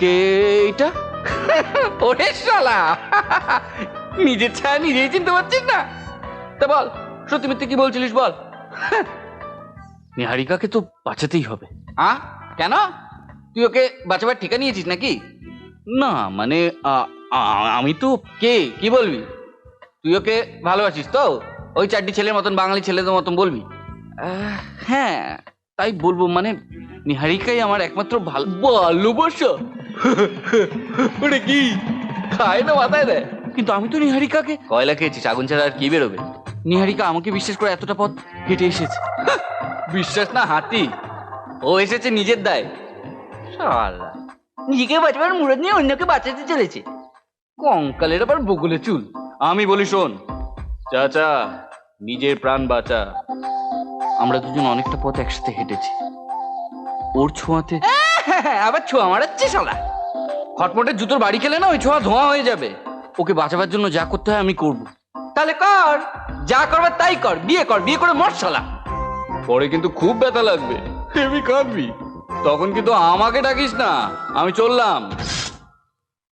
কে এটা? ওরে শালা, নিজের ছায়া নিজেই চিনতে পারছিস না? তা বল, সত্যি মিথ্যে কি বলছিলিস বল। নিহারিকাকে তো বাঁচাতেই হবে। কেন? তুই ওকে বাঁচাবার ঠিকা নিয়েছিস নাকি? না মানে আমি তো কি বলবি? তুই ওকে ভালোবাসিস তো? ওই চারটি ছেলের মতন, বাঙালি ছেলেদের মতন বলবি? হ্যাঁ, তাই বলবো। মানে নিহারিকাই আমার একমাত্র ভালোবাসা। ওটা কি খায় না মাথায় দেয়? কিন্তু আমি তো নিহারিকাকে কয়লা খেয়েছিস, আগুন ছাড়া আর কি বেরোবে? নিহারিকা আমাকে বিশ্বাস করে এতটা পথ হেঁটে এসেছে। বিশ্বাস না হাতি, ও এসেছে নিজের দায়। শালা, নিজেকে বাঁচাবার মুরদ নিয়ে অন্যকে বাঁচাতে চলেছে। কঙ্কালের আবার বগলে চুল। আমি বলি শোন চাচা, নিজের প্রাণ বাঁচা। আমরা দুজন অনেকটা পথ একসাথে হেঁটেছি, ওর ছোঁয়াতে। আবার ছোঁয়া মারাচ্ছে শালা। খটমটের জুতোর বাড়ি খেলে না ওই ছোঁয়া ধোঁয়া হয়ে যাবে। ওকে বাঁচাবার জন্য যা করতে হয় আমি করব। তাহলে কর, যা করবার তাই কর, বিয়ে কর, বিয়ে করে মর শালা। পরে কিন্তু খুব ব্যথা লাগবে, হেভি কাঁদবি। তখন কিন্তু আমাকে ডাকিস না, আমি চললাম।